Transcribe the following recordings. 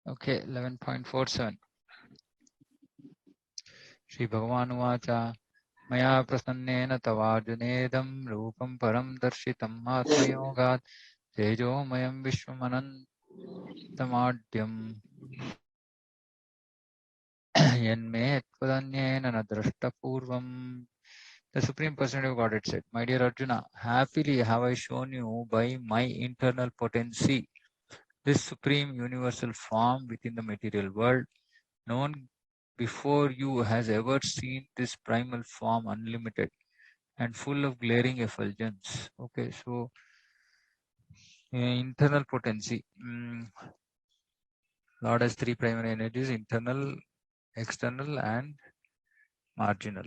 Okay, 11.47. Shri Bhagavan Uvacha Maya prasannena tavarjunedam rupam param darshitam atmayogat tejo mayam vishwamanantamadyam yanme tvadanyena nadrashta purvam. The Supreme Personality of Godhead said, My dear Arjuna, happily have I shown you by my internal potency this supreme universal form within the material world. No one before you has ever seen this primal form unlimited and full of glaring effulgence. Okay, so internal potency. Lord has three primary energies: internal, external, and marginal.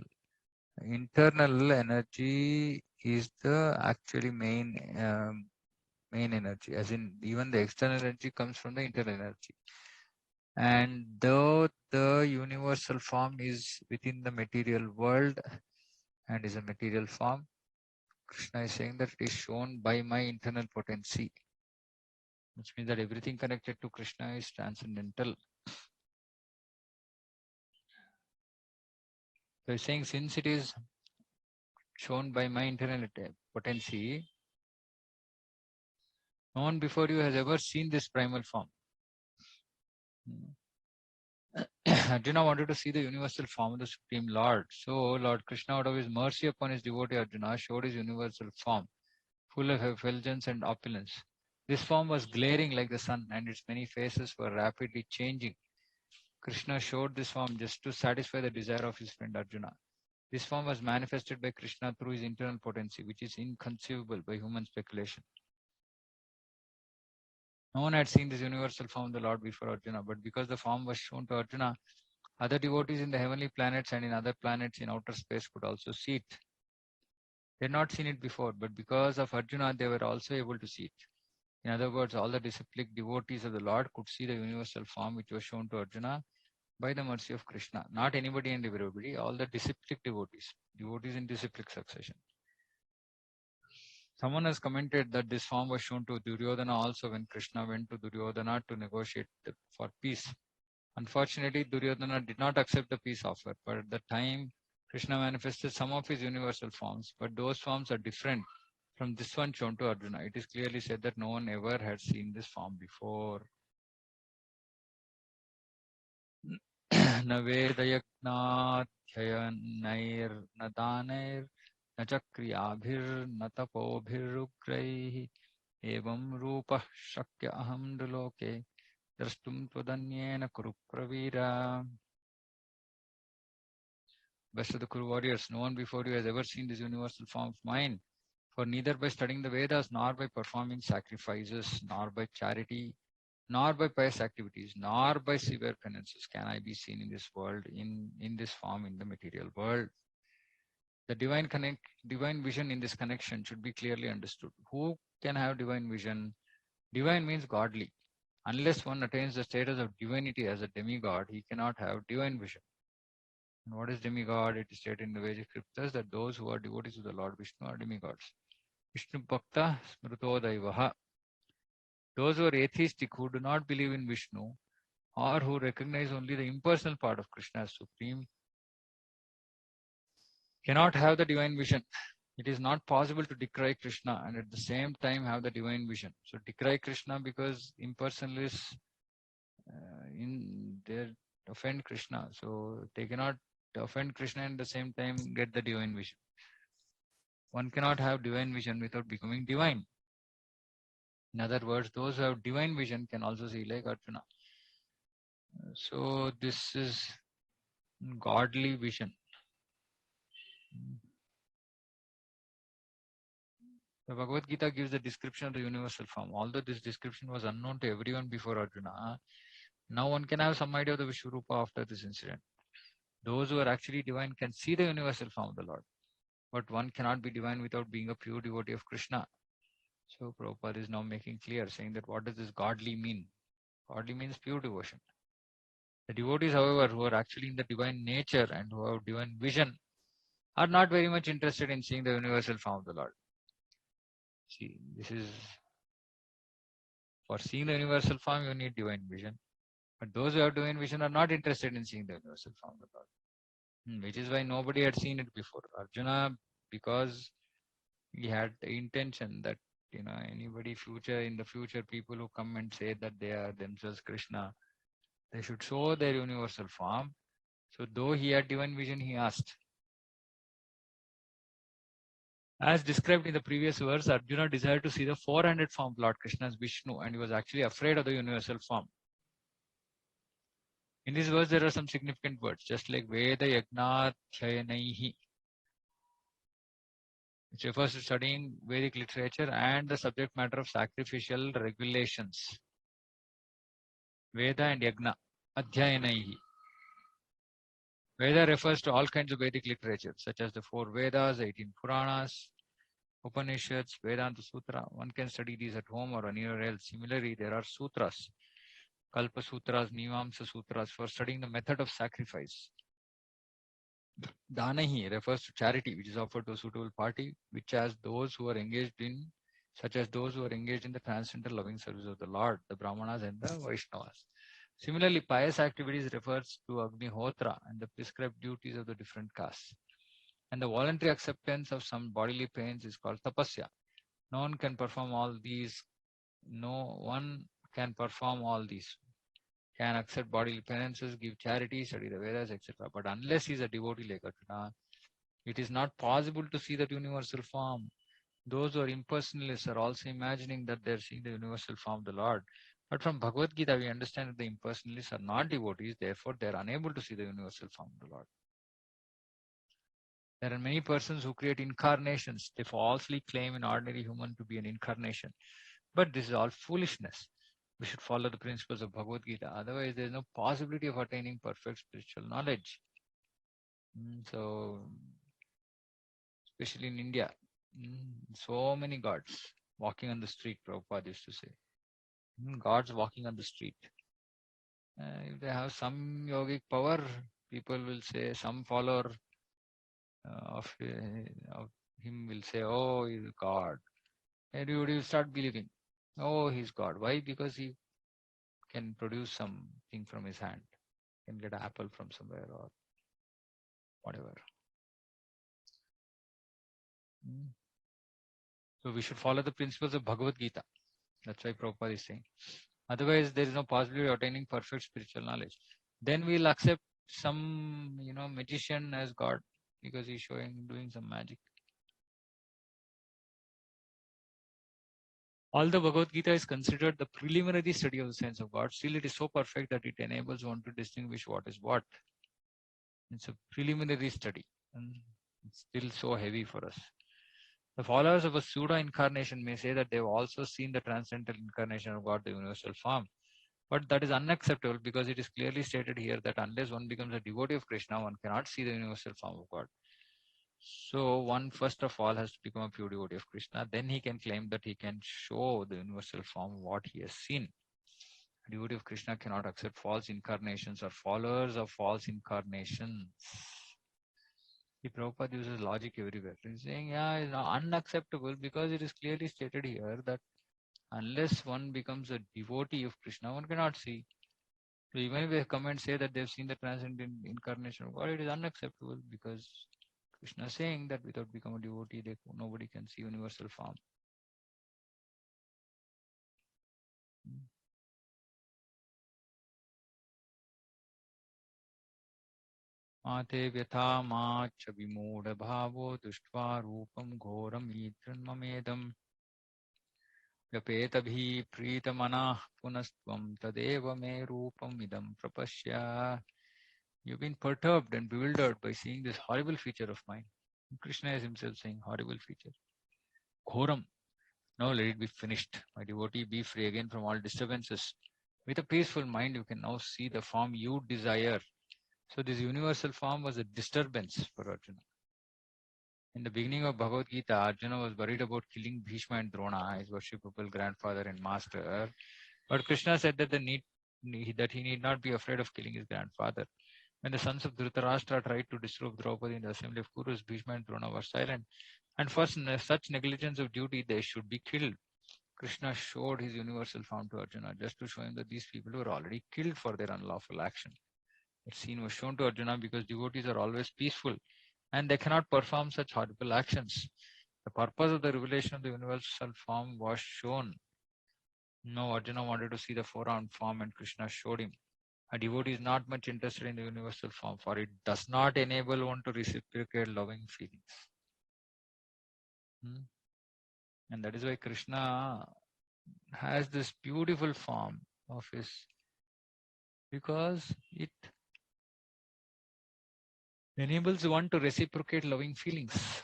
Internal energy is the actually main energy, as in even the external energy comes from the internal energy. And though the universal form is within the material world and is a material form, Krishna is saying that it is shown by my internal potency, which means that everything connected to Krishna is transcendental. So he's saying, since it is shown by my internal potency, no one before you has ever seen this primal form. Arjuna wanted to see the universal form of the Supreme Lord. So Lord Krishna, out of his mercy upon his devotee Arjuna, showed his universal form, full of effulgence and opulence. This form was glaring like the sun, and its many faces were rapidly changing. Krishna showed this form just to satisfy the desire of his friend Arjuna. This form was manifested by Krishna through his internal potency, which is inconceivable by human speculation. No one had seen this universal form of the Lord before Arjuna, but because the form was shown to Arjuna, other devotees in the heavenly planets and in other planets in outer space could also see it. They had not seen it before, but because of Arjuna, they were also able to see it. In other words, all the disciplic devotees of the Lord could see the universal form which was shown to Arjuna by the mercy of Krishna. Not anybody and everybody, all the disciplic devotees, devotees in disciplic succession. Someone has commented that this form was shown to Duryodhana also when Krishna went to Duryodhana to negotiate for peace. Unfortunately, Duryodhana did not accept the peace offer, but at the time Krishna manifested some of his universal forms, but those forms are different from this one shown to Arjuna. It is clearly said that no one ever had seen this form before. न वेदयज्ञाध्ययनैर्न दानैर्न च क्रियाभिर्न तपोभिरुग्रैः एवं रूपः शक्य अहं नृलोके द्रष्टुं त्वदन्येन कुरु Pravira. Best of the Kuru warriors, no one before you has ever seen this universal form of mine. For neither by studying the Vedas, nor by performing sacrifices, nor by charity, nor by pious activities, nor by severe penances can I be seen in this world, in this form, in the material world. The divine vision in this connection should be clearly understood. Who can have divine vision? Divine means godly. Unless one attains the status of divinity as a demigod, he cannot have divine vision. And what is demigod? It is stated in the Vedic scriptures that those who are devotees of the Lord Vishnu are demigods. Vishnu Bhakta Smrutodaivaha. Those who are atheistic, who do not believe in Vishnu, or who recognize only the impersonal part of Krishna as supreme, cannot have the divine vision. It is not possible to decry Krishna and at the same time have the divine vision. So decry Krishna because impersonalists they offend Krishna. So they cannot offend Krishna and at the same time get the divine vision. One cannot have divine vision without becoming divine. In other words, those who have divine vision can also see like Arjuna. So this is godly vision. The Bhagavad Gita gives the description of the universal form. Although this description was unknown to everyone before Arjuna, now one can have some idea of the Vishwarupa after this incident. Those who are actually divine can see the universal form of the Lord. But one cannot be divine without being a pure devotee of Krishna. So Prabhupada is now making clear, saying that what does this godly mean? Godly means pure devotion. The devotees, however, who are actually in the divine nature and who have divine vision are not very much interested in seeing the universal form of the Lord. See, this is for seeing the universal form, you need divine vision. But those who have divine vision are not interested in seeing the universal form of the Lord. Which is why nobody had seen it before. Arjuna, because he had the intention that anybody in the future, people who come and say that they are themselves Krishna, they should show their universal form. So though he had divine vision, he asked. As described in the previous verse, Arjuna desired to see the 400 form Lord Krishna as Vishnu, and he was actually afraid of the universal form. In this verse, there are some significant words, just like Veda Yagnatyayanaihi, which refers to studying Vedic literature and the subject matter of sacrificial regulations. Veda and Yagna, Adhyayanaihi. Veda refers to all kinds of Vedic literature, such as the 4 Vedas, 18 Puranas, Upanishads, Vedanta Sutra. One can study these at home or anywhere else. Similarly, there are sutras, Kalpa Sutras, Mimamsa Sutras, for studying the method of sacrifice. Danahi refers to charity, which is offered to a suitable party, such as those who are engaged in the transcendental loving service of the Lord, the Brahmanas and the Vaishnavas. Similarly, pious activities refers to Agnihotra and the prescribed duties of the different castes. And the voluntary acceptance of some bodily pains is called tapasya. No one can perform all these. Can accept bodily penances, give charity, study the Vedas, etc. But unless he is a devotee like Arjuna, it is not possible to see that universal form. Those who are impersonalists are also imagining that they are seeing the universal form of the Lord. But from Bhagavad Gita, we understand that the impersonalists are not devotees, therefore they are unable to see the universal form of the Lord. There are many persons who create incarnations. They falsely claim an ordinary human to be an incarnation. But this is all foolishness. We should follow the principles of Bhagavad Gita. Otherwise, there is no possibility of attaining perfect spiritual knowledge. So, especially in India, so many gods walking on the street, Prabhupada used to say. Gods walking on the street. If they have some yogic power, people will say, some follower of him will say, oh, he's God. Everybody will start believing, oh, he's God. Why? Because he can produce something from his hand, can get an apple from somewhere or whatever. So we should follow the principles of Bhagavad Gita. That's why Prabhupada is saying. Otherwise, there is no possibility of attaining perfect spiritual knowledge. Then we'll accept some, magician as God because he's doing some magic. Although Bhagavad Gita is considered the preliminary study of the sense of God, still it is so perfect that it enables one to distinguish what is what. It's a preliminary study, and it's still so heavy for us. The followers of a pseudo-incarnation may say that they've also seen the transcendental incarnation of God, the universal form. But that is unacceptable because it is clearly stated here that unless one becomes a devotee of Krishna, one cannot see the universal form of God. So one first of all has to become a pure devotee of Krishna. Then he can claim that he can show the universal form of what he has seen. A devotee of Krishna cannot accept false incarnations or followers of false incarnations. The Prabhupada uses logic everywhere. He's saying, it's unacceptable because it is clearly stated here that unless one becomes a devotee of Krishna, one cannot see. So even if they come and say that they've seen the transcendent incarnation of God, it is unacceptable because Krishna is saying that without becoming a devotee, nobody can see universal form. Mate vyatha macha vimooda bhavo dushtva rupam ghoram idranmamedam Yapetabhi pritamana punastvam tadeva me rupam idam prapasya. You've been perturbed and bewildered by seeing this horrible feature of mine. Krishna is himself saying horrible feature. Ghoram. Now let it be finished. My devotee, be free again from all disturbances. With a peaceful mind, you can now see the form you desire. So this universal form was a disturbance for Arjuna. In the beginning of Bhagavad Gita, Arjuna was worried about killing Bhishma and Drona, his worshipable grandfather and master. But Krishna said that he need not be afraid of killing his grandfather. When the sons of Dhritarashtra tried to disrobe Draupadi in the assembly of Kurus, Bhishma and Drona were silent. And for such negligence of duty, they should be killed. Krishna showed his universal form to Arjuna just to show him that these people were already killed for their unlawful action. That scene was shown to Arjuna because devotees are always peaceful and they cannot perform such horrible actions. The purpose of the revelation of the universal form was shown. No, Arjuna wanted to see the four-armed form and Krishna showed him. A devotee is not much interested in the universal form, for it does not enable one to reciprocate loving feelings. And that is why Krishna has this beautiful form of his, because it enables one to reciprocate loving feelings.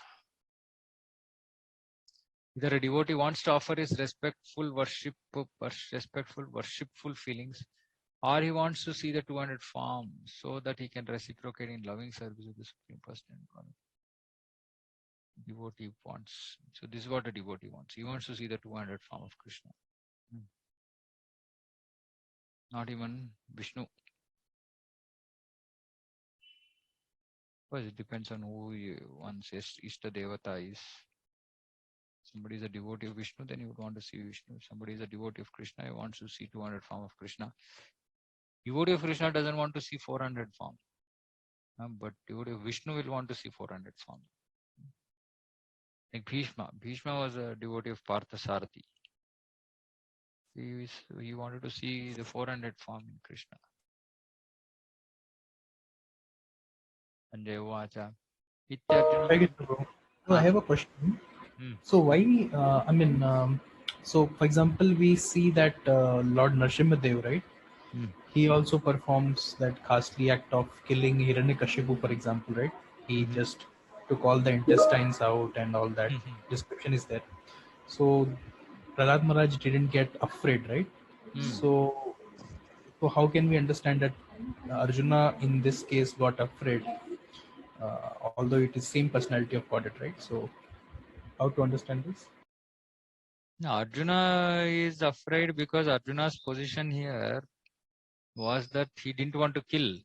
Either a devotee wants to offer his respectful, worshipful feelings, or he wants to see the 200 form so that he can reciprocate in loving service of the Supreme Personality of Godhead. Devotee wants. So this is what a devotee wants. He wants to see the 200 form of Krishna. Not even Vishnu. Because it depends on who one's Ishta Devata is. Somebody is a devotee of Vishnu, then you would want to see Vishnu. Somebody is a devotee of Krishna, he wants to see 200 form of Krishna. Devotee of Krishna doesn't want to see 400 form. But devotee of Vishnu will want to see 400 form. Like Bhishma. Bhishma was a devotee of Parthasarathi. He wanted to see the 400 form in Krishna. Sanjay Vacha. I have a question. So why, so for example, we see that Lord Nrsimhadev, right? He also performs that ghastly act of killing Hiranyakashipu, for example, right? He just took all the intestines out and all that. Description is there. So Prahlad Maharaj didn't get afraid, right? So how can we understand that Arjuna in this case got afraid, although it is same personality of Godhead, right? So how to understand this? No, Arjuna is afraid because Arjuna's position here was that he didn't want to kill.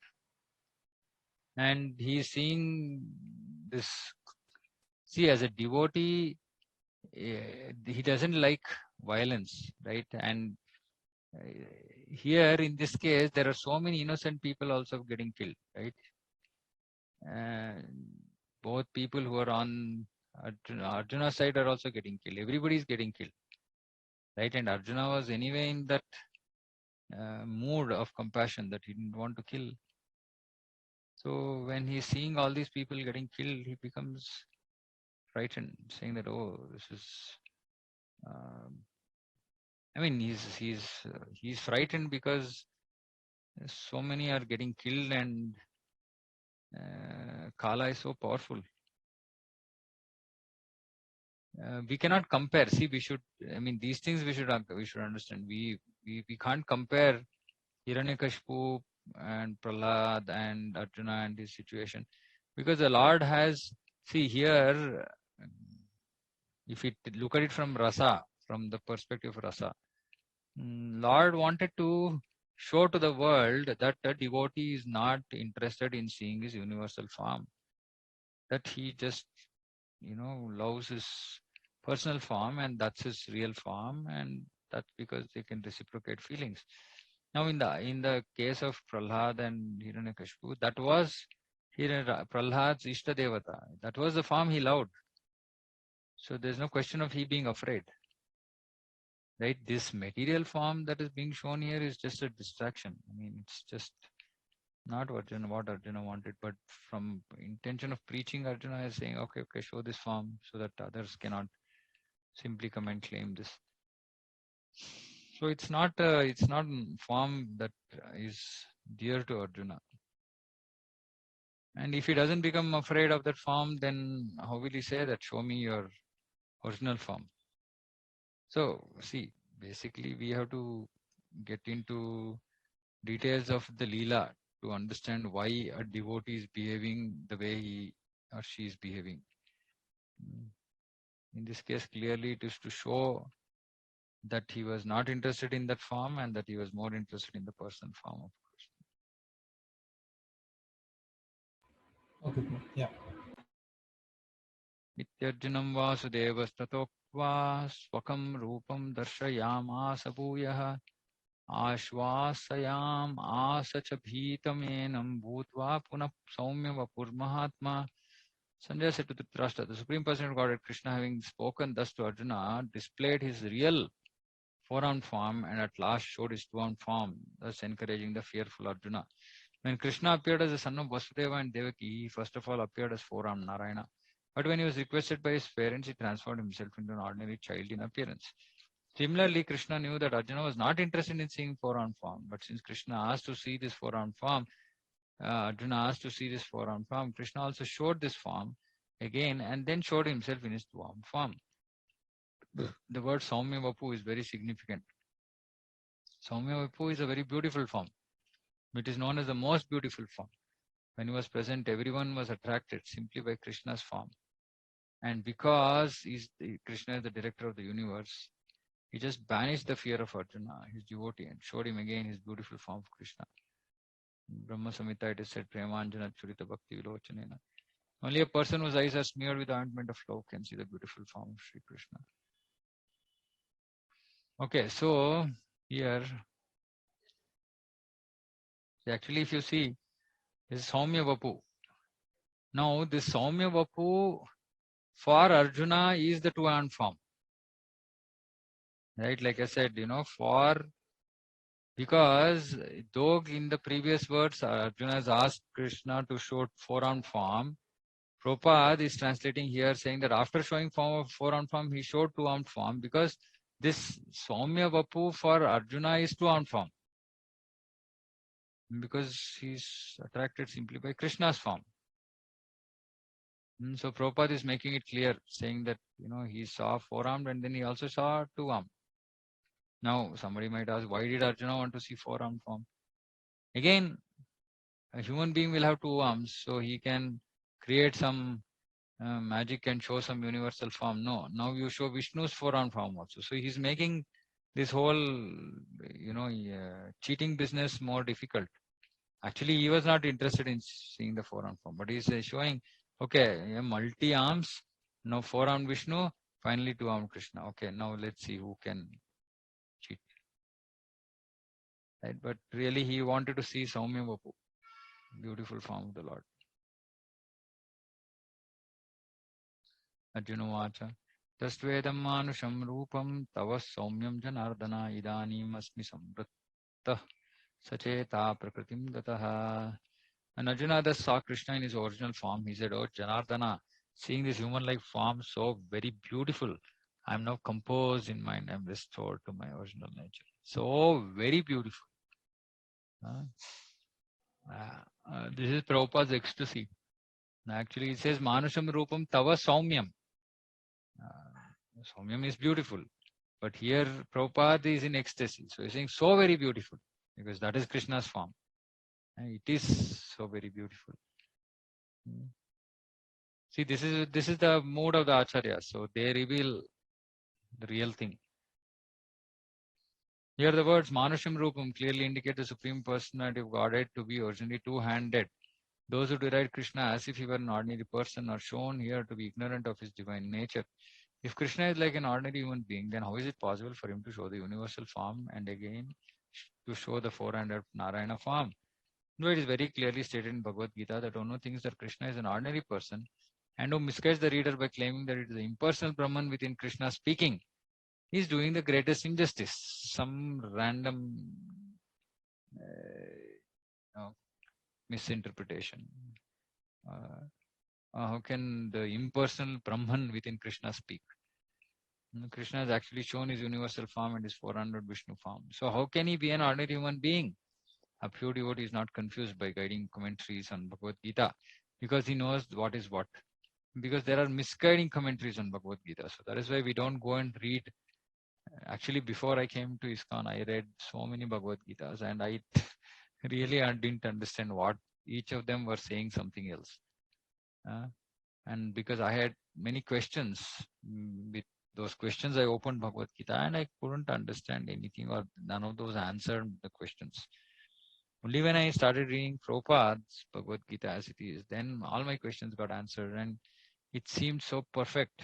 And he's seeing this. See, as a devotee, he doesn't like violence, right? And here in this case, there are so many innocent people also getting killed, right? And both people who are on Arjuna's side are also getting killed. Everybody is getting killed, right? And Arjuna was anyway in that mood of compassion that he didn't want to kill. So when he's seeing all these people getting killed, he becomes frightened, saying that, oh, this is. I mean, he's frightened because so many are getting killed and Kala is so powerful. We cannot compare. See, these things we should understand. We can't compare Hiranyakashipu and Prahlad and Arjuna and this situation, because the Lord has, see here, if you look at it from Rasa, from the perspective of Rasa, Lord wanted to show to the world that a devotee is not interested in seeing his universal form, that he just loves his personal form and that's his real form, and that's because they can reciprocate feelings. Now in the case of Prahlad and Hiranyakashipu, that was Prahlad's Ishta Devata. That was the form he loved. So there's no question of he being afraid. Right? This material form that is being shown here is just a distraction. I mean, it's just not what Arjuna wanted, but from intention of preaching, Arjuna is saying, okay, show this form so that others cannot simply come and claim this. So it's not form that is dear to Arjuna. And if he doesn't become afraid of that form, then how will he say that, show me your original form? So see, basically we have to get into details of the Leela to understand why a devotee is behaving the way he or she is behaving. In this case, clearly it is to show that he was not interested in that form and that he was more interested in the personal form of Okay, yeah. Nityarjunam Vasudevastato Bhutva swakam rupam darshayamasa bhuyah Ashvasayam asacha bhitamenam bhutva punah saumya vapur mahatma. Sanjay said to Dhritarashtra, the Supreme Personality of Godhead Krishna, having spoken thus to Arjuna, displayed his real four-armed form and at last showed his two-armed form, thus encouraging the fearful Arjuna. When Krishna appeared as the son of Vasudeva and Devaki, he first of all appeared as four-armed Narayana. But when he was requested by his parents, he transformed himself into an ordinary child in appearance. Similarly, Krishna knew that Arjuna was not interested in seeing four-armed form. But since Krishna asked to see this four-armed form, Arjuna asked to see this four-armed form, Krishna also showed this form again and then showed himself in his two-armed form. The word Saumya Vapu is very significant. Saumya Vapu is a very beautiful form. It is known as the most beautiful form. When he was present, everyone was attracted simply by Krishna's form. And because Krishna is the director of the universe, he just banished the fear of Arjuna, his devotee, and showed him again his beautiful form of Krishna. Brahma Samhita, it is said, Premanjana Churita Bhakti Vilochanena. Only a person whose eyes are smeared with the ointment of love can see the beautiful form of Sri Krishna. Okay, so here, actually, if you see, this is Saumya Vapu. Now, this Saumya Vapu for Arjuna is the two-armed form. Right, like I said, because though in the previous words Arjuna has asked Krishna to show four-armed form, Prabhupada is translating here saying that after showing four-armed form, he showed two-armed form because this Saumya Vapu for Arjuna is two-armed form because he's attracted simply by Krishna's form. So Prabhupada is making it clear, saying that he saw four-armed and then he also saw two-armed. Now, somebody might ask, why did Arjuna want to see four-armed form? Again, a human being will have two arms, so he can create some magic and show some universal form. No, now you show Vishnu's four-armed form also. So he's making this whole, cheating business more difficult. Actually, he was not interested in seeing the four-armed form, but he's showing, okay, multi-arms, now four-armed Vishnu, finally two-armed Krishna. Okay, now let's see who can cheat. Right? But really, he wanted to see Saumya Vapu, beautiful form of the Lord. Arjuna Vacha. Tasvedam manusham rupam tava saumyam janardana idanim asmi samvritta sacheta prakritim gataha. And Arjuna thus saw Krishna in his original form. He said, oh Janardana, seeing this human-like form so very beautiful, I am now composed in mind. I am restored to my original nature. So very beautiful. This is Prabhupada's ecstasy. Actually, it says Manusham Rupam Tava Saumyam. Saumyam is beautiful. But here Prabhupada is in ecstasy. So he's saying so very beautiful. Because that is Krishna's form. It is so very beautiful. See, this is the mood of the Acharyas. So they reveal the real thing. Here the words Manusham Rupam clearly indicate the Supreme Personality of Godhead to be originally two-handed. Those who deride Krishna as if he were an ordinary person are shown here to be ignorant of his divine nature. If Krishna is like an ordinary human being, then how is it possible for him to show the universal form and again to show the four-handed Narayana form? No, it is very clearly stated in Bhagavad Gita that one who thinks that Krishna is an ordinary person and who misguides the reader by claiming that it is the impersonal Brahman within Krishna speaking, he is doing the greatest injustice. Some random misinterpretation. How can the impersonal Brahman within Krishna speak? Krishna has actually shown his universal form and his 400 Vishnu form. So how can he be an ordinary human being? A pure devotee is not confused by guiding commentaries on Bhagavad Gita because he knows what is what. Because there are misguiding commentaries on Bhagavad Gita. So that is why we don't go and read. Actually, before I came to ISKCON, I read so many Bhagavad Gitas and I really didn't understand what each of them were saying something else. And because I had many questions, with those questions I opened Bhagavad Gita and I couldn't understand anything or none of those answered the questions. Only when I started reading Prabhupada's Bhagavad Gita as it is, then all my questions got answered and it seemed so perfect.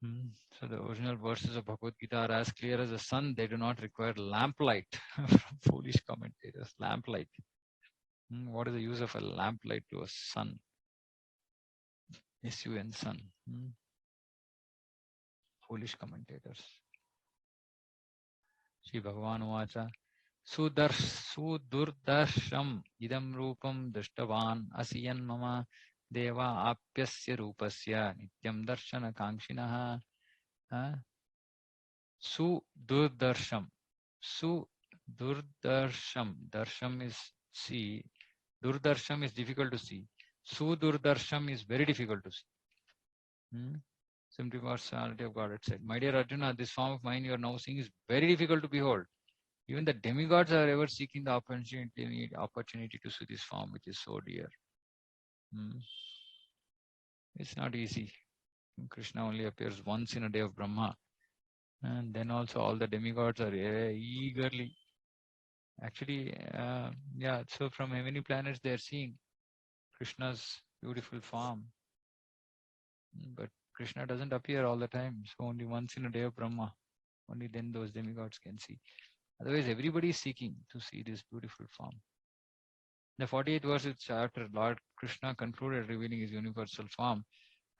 So the original verses of Bhagavad Gita are as clear as the sun. They do not require lamplight from foolish commentators. Lamplight. What is the use of a lamplight to a sun? S-U-N, sun. Foolish commentators. Shri Bhagavan Uvacha. Sudurdarsham idam rupam drishtavan asiyan mama deva apyasya rupasya nityam darshana kankshinaha. Sudurdarsham. Sudurdarsham. Darsham is see. Durdarsham is difficult to see. Sudurdarsham is very difficult to see. Simply personality of God had said, my dear Arjuna, this form of mine you are now seeing is very difficult to behold. Even the demigods are ever seeking the opportunity to see this form, which is so dear. It's not easy. Krishna only appears once in a day of Brahma. And then also all the demigods are eagerly. Actually, so from many planets they are seeing Krishna's beautiful form. But Krishna doesn't appear all the time. So only once in a day of Brahma. Only then those demigods can see. Otherwise, everybody is seeking to see this beautiful form. The 48th verse of chapter, Lord Krishna concluded revealing his universal form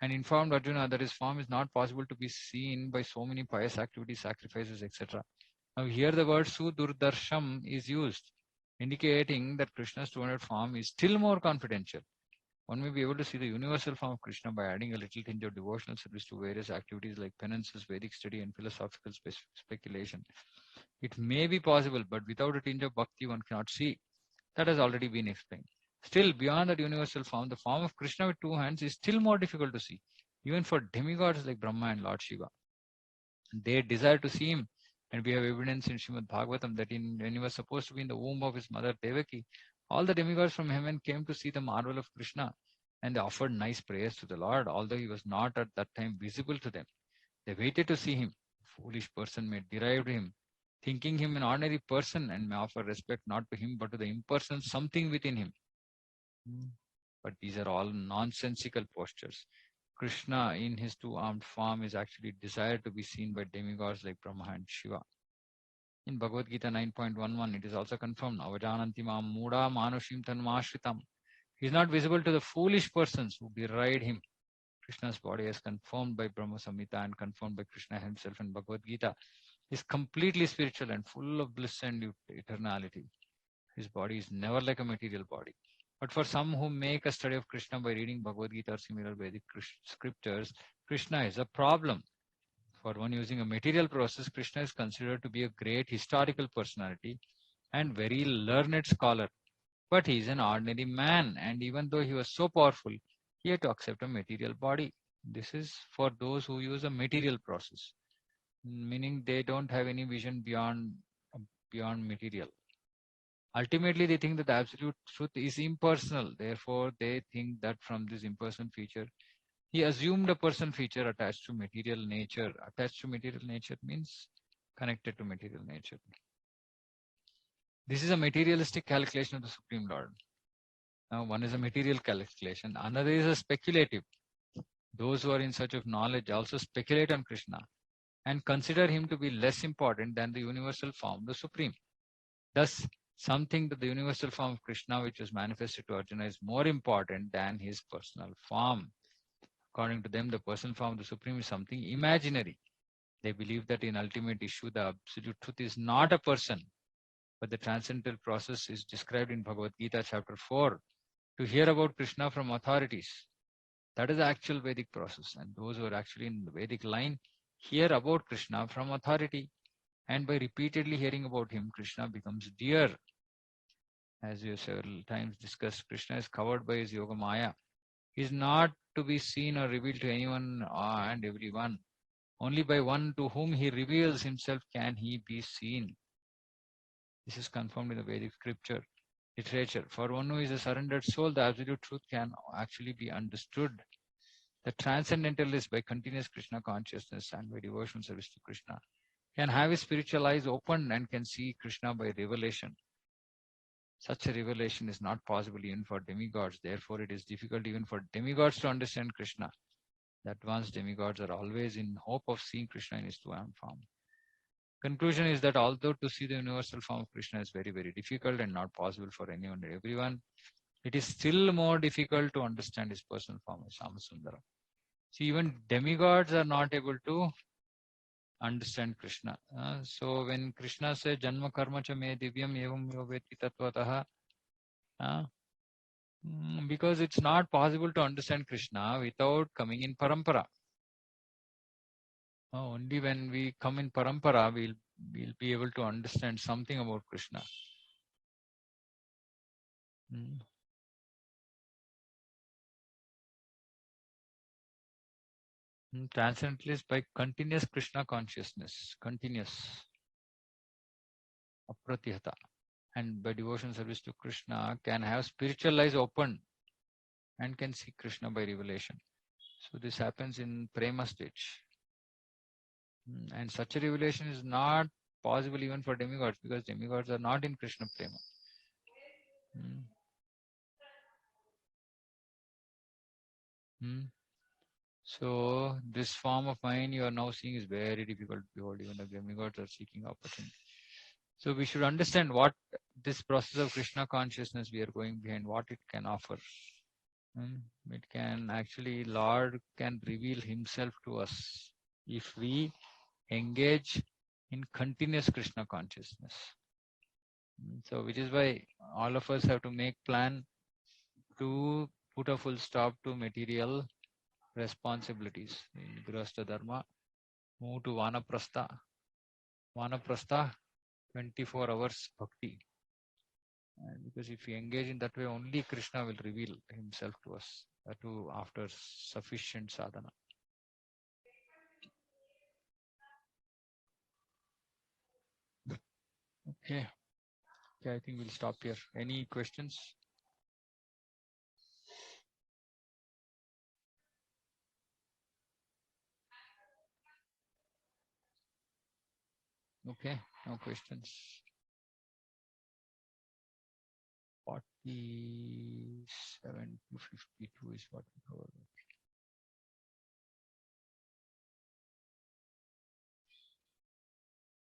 and informed Arjuna that his form is not possible to be seen by so many pious activities, sacrifices, etc. Now here the word Sudurdarsham is used, indicating that Krishna's 200 form is still more confidential. One may be able to see the universal form of Krishna by adding a little tinge of devotional service to various activities like penances, Vedic study, and philosophical speculation. It may be possible, but without a tinge of bhakti, one cannot see. That has already been explained. Still, beyond that universal form, the form of Krishna with two hands is still more difficult to see, even for demigods like Brahma and Lord Shiva. They desire to see him, and we have evidence in Srimad Bhagavatam that when he was supposed to be in the womb of his mother Devaki, all the demigods from heaven came to see the marvel of Krishna, and they offered nice prayers to the Lord, although he was not at that time visible to them. They waited to see him. A foolish person may derive him, thinking him an ordinary person, and may offer respect not to him but to the impersonal something within him. But these are all nonsensical postures. Krishna in his two-armed form is actually desired to be seen by demigods like Brahma and Shiva. In Bhagavad Gita 9.11, it is also confirmed, Avajananti mam muda manushim tanmashritam. He is not visible to the foolish persons who deride him. Krishna's body, as confirmed by Brahma Samhita and confirmed by Krishna himself in Bhagavad Gita, is completely spiritual and full of bliss and eternality. His body is never like a material body. But for some who make a study of Krishna by reading Bhagavad Gita or similar Vedic scriptures, Krishna is a problem. For one using a material process, Krishna is considered to be a great historical personality and very learned scholar. But he is an ordinary man, and even though he was so powerful, he had to accept a material body. This is for those who use a material process, meaning they don't have any vision beyond material. Ultimately, they think that the absolute truth is impersonal. Therefore, they think that from this impersonal feature, he assumed a person feature attached to material nature. Attached to material nature means connected to material nature. This is a materialistic calculation of the Supreme Lord. Now, one is a material calculation, another is a speculative. Those who are in search of knowledge also speculate on Krishna and consider him to be less important than the universal form, the Supreme. Thus, some think that the universal form of Krishna, which was manifested to Arjuna, is more important than his personal form. According to them, the personal form of the Supreme is something imaginary. They believe that in ultimate issue, the absolute truth is not a person, but the transcendental process is described in Bhagavad Gita chapter 4. To hear about Krishna from authorities, that is the actual Vedic process. And those who are actually in the Vedic line hear about Krishna from authority. And by repeatedly hearing about him, Krishna becomes dear. As we have several times discussed, Krishna is covered by his Yoga Maya. He is not to be seen or revealed to anyone and everyone. Only by one to whom he reveals himself can he be seen. This is confirmed in the Vedic scripture literature. For one who is a surrendered soul, the absolute truth can actually be understood. The transcendentalist, by continuous Krishna consciousness and by devotional service to Krishna, can have his spiritual eyes opened and can see Krishna by revelation. Such a revelation is not possible even for demigods. Therefore, it is difficult even for demigods to understand Krishna. The advanced demigods are always in hope of seeing Krishna in his two-armed form. Conclusion is that although to see the universal form of Krishna is very, very difficult and not possible for anyone and everyone, it is still more difficult to understand his personal form as Shamasundara. See, even demigods are not able to understand Krishna. So when Krishna says Janma Karma Cha Me Divyam Evam Yoveti Tattvataha, because it's not possible to understand Krishna without coming in parampara. Only when we come in parampara, we'll be able to understand something about Krishna. Transcendentalist by continuous Krishna consciousness, continuous apratihata, and by devotion service to Krishna can have spiritual eyes opened and can see Krishna by revelation. So this happens in prema stage, and such a revelation is not possible even for demigods, because demigods are not in Krishna prema. So this form of mind you are now seeing is very difficult to behold. Even the demigods are seeking opportunity. So we should understand what this process of Krishna consciousness we are going behind, what it can offer. It can actually, Lord can reveal himself to us if we engage in continuous Krishna consciousness. So which is why all of us have to make plan to put a full stop to material responsibilities in Grihastha Dharma, move to Vanaprastha. Vanaprastha, 24 hours bhakti. And because if we engage in that way, only Krishna will reveal himself to us, after sufficient sadhana. Okay, I think we'll stop here. Any questions? Okay, no questions. 47 to 52 is what we covered.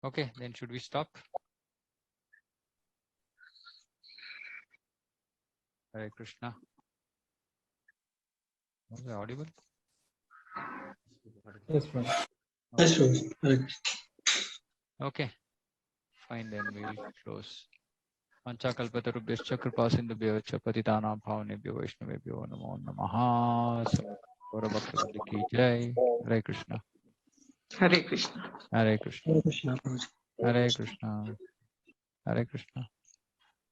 Okay, then should we stop? Hare Krishna. Was I audible? Yes, sir. Yes, sir. Okay, fine, then we'll close. Panchakalpatarubhyascha kripasindubhyo cha patitanam bhavanebhyo vaishnavebhyo namo namaha. Gaura Bhakta Vrinda ki jai. Hare Krishna. Hare Krishna. Hare Krishna. Hare Krishna. Hare Krishna. Hare Krishna.